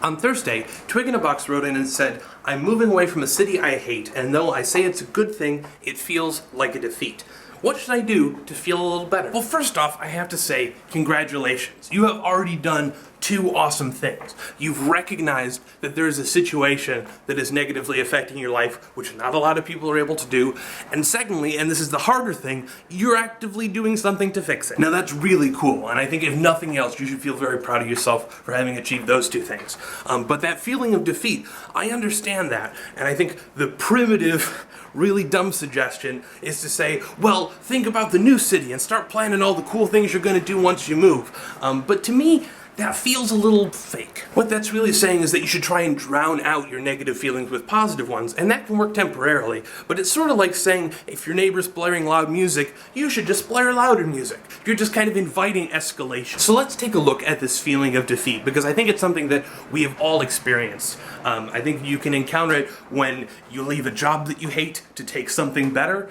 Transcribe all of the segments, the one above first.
On Thursday, Twig in a Box wrote in and said, "I'm moving away from a city I hate, and though I say it's a good thing, it feels like a defeat. What should I do to feel a little better?" Well, first off, I have to say, congratulations. You have already done two awesome things. You've recognized that there is a situation that is negatively affecting your life, which not a lot of people are able to do. And secondly, and this is the harder thing, you're actively doing something to fix it. Now that's really cool, and I think if nothing else, you should feel very proud of yourself for having achieved those two things. But that feeling of defeat, I understand that, and I think the primitive, really dumb suggestion is to say, well, think about the new city and start planning all the cool things you're going to do once you move. But to me, that feels a little fake. What that's really saying is that you should try and drown out your negative feelings with positive ones, and that can work temporarily. But it's sort of like saying, if your neighbor's blaring loud music, you should just blare louder music. You're just kind of inviting escalation. So let's take a look at this feeling of defeat, because I think it's something that we have all experienced. I think you can encounter it when you leave a job that you hate to take something better,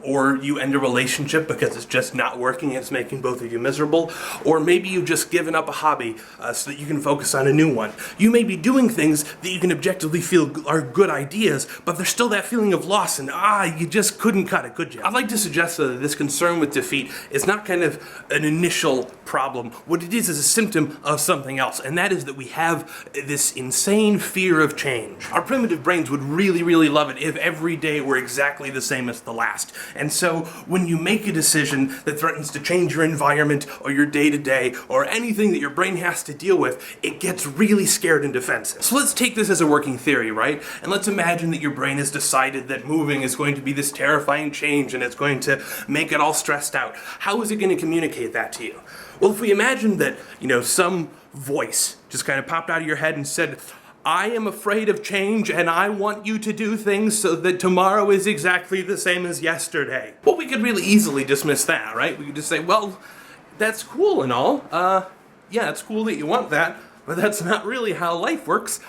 or you end a relationship because it's just not working and it's making both of you miserable, or maybe you've just given up a hobby so that you can focus on a new one. You may be doing things that you can objectively feel are good ideas, but there's still that feeling of loss and you just couldn't cut it, could you? I'd like to suggest that this concern with defeat is not kind of an initial problem. What it is a symptom of something else, and that is that we have this insane fear of change. Our primitive brains would really, really love it if every day were exactly the same as the last. And so when you make a decision that threatens to change your environment or your day-to-day or anything that your brain has to deal with, it gets really scared and defensive. So let's take this as a working theory, right? And let's imagine that your brain has decided that moving is going to be this terrifying change and it's going to make it all stressed out. How is it going to communicate that to you? Well, if we imagine that, some voice just kind of popped out of your head and said, "I am afraid of change and I want you to do things so that tomorrow is exactly the same as yesterday." Well, we could really easily dismiss that, right? We could just say, well, that's cool and all. Yeah, it's cool that you want that, but that's not really how life works.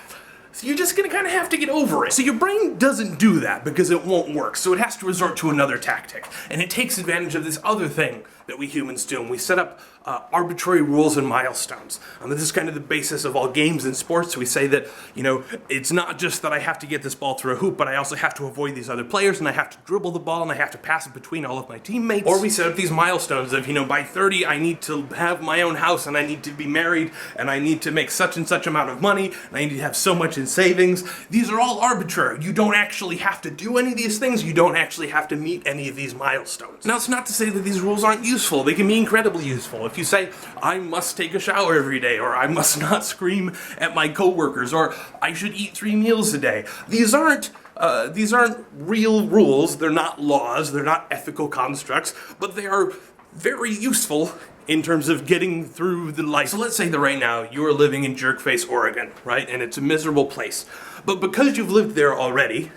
So you're just gonna kind of have to get over it. So your brain doesn't do that because it won't work, so it has to resort to another tactic. And it takes advantage of this other thing that we humans do, and we set up arbitrary rules and milestones. This is kind of the basis of all games and sports. We say that, it's not just that I have to get this ball through a hoop, but I also have to avoid these other players, and I have to dribble the ball, and I have to pass it between all of my teammates. Or we set up these milestones of, by 30, I need to have my own house, and I need to be married, and I need to make such and such amount of money, and I need to have so much in savings. These are all arbitrary. You don't actually have to do any of these things. You don't actually have to meet any of these milestones. Now, it's not to say that these rules aren't useful. They can be incredibly useful. If you say, I must take a shower every day, or I must not scream at my coworkers, or I should eat 3 meals a day. These aren't real rules. They're not laws. They're not ethical constructs, but they are very useful in terms of getting through the life. So let's say that right now you are living in Jerkface, Oregon, right? And it's a miserable place. But because you've lived there already,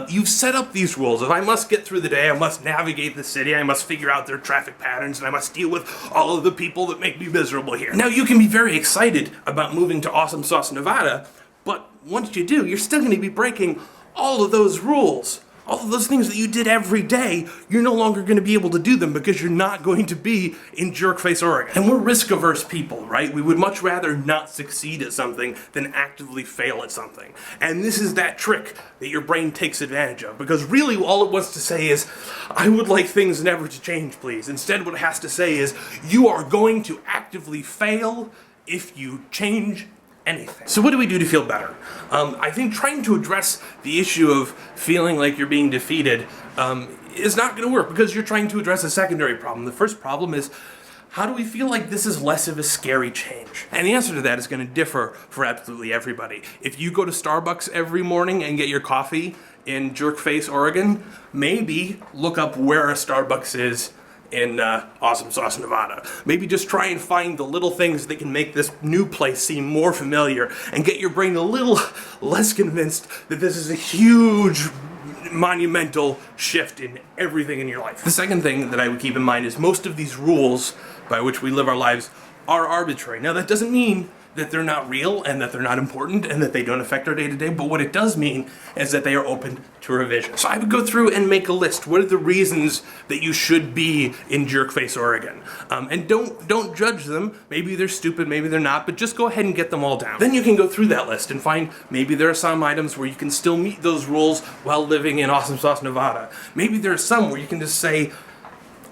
you've set up these rules. If I must get through the day, I must navigate the city, I must figure out their traffic patterns, and I must deal with all of the people that make me miserable here. Now, you can be very excited about moving to Awesome Sauce, Nevada, but once you do, you're still going to be breaking all of those rules. All of those things that you did every day, you're no longer going to be able to do them because you're not going to be in Jerkface, Oregon. And we're risk-averse people, right? We would much rather not succeed at something than actively fail at something. And this is that trick that your brain takes advantage of, because really all it wants to say is, I would like things never to change, please. Instead, what it has to say is, you are going to actively fail if you change anything. So what do we do to feel better? I think trying to address the issue of feeling like you're being defeated is not going to work, because you're trying to address a secondary problem. The first problem is, how do we feel like this is less of a scary change? And the answer to that is going to differ for absolutely everybody. If you go to Starbucks every morning and get your coffee in Jerkface, Oregon, maybe look up where a Starbucks is in Awesome Sauce, Nevada. Maybe just try and find the little things that can make this new place seem more familiar and get your brain a little less convinced that this is a huge, monumental shift in everything in your life. The second thing that I would keep in mind is most of these rules by which we live our lives are arbitrary. Now, that doesn't mean that they're not real and that they're not important and that they don't affect our day-to-day, but what it does mean is that they are open to revision. So I would go through and make a list. What are the reasons that you should be in Jerkface, Oregon? And don't judge them. Maybe they're stupid, maybe they're not, but just go ahead and get them all down. Then you can go through that list and find maybe there are some items where you can still meet those rules while living in Awesome Sauce, Nevada. Maybe there are some where you can just say,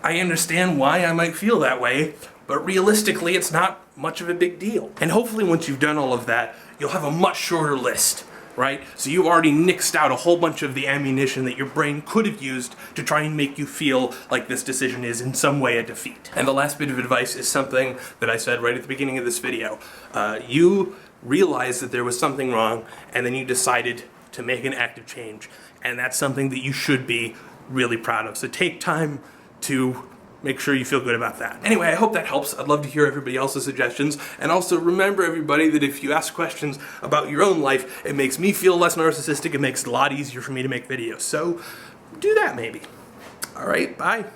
I understand why I might feel that way, but realistically, it's not much of a big deal. And hopefully once you've done all of that, you'll have a much shorter list, right? So you've already nixed out a whole bunch of the ammunition that your brain could have used to try and make you feel like this decision is in some way a defeat. And the last bit of advice is something that I said right at the beginning of this video. You realized that there was something wrong, and then you decided to make an active change. And that's something that you should be really proud of. So take time to make sure you feel good about that. Anyway, I hope that helps. I'd love to hear everybody else's suggestions. And also remember, everybody, that if you ask questions about your own life, it makes me feel less narcissistic. It makes it a lot easier for me to make videos. So do that maybe. All right, bye.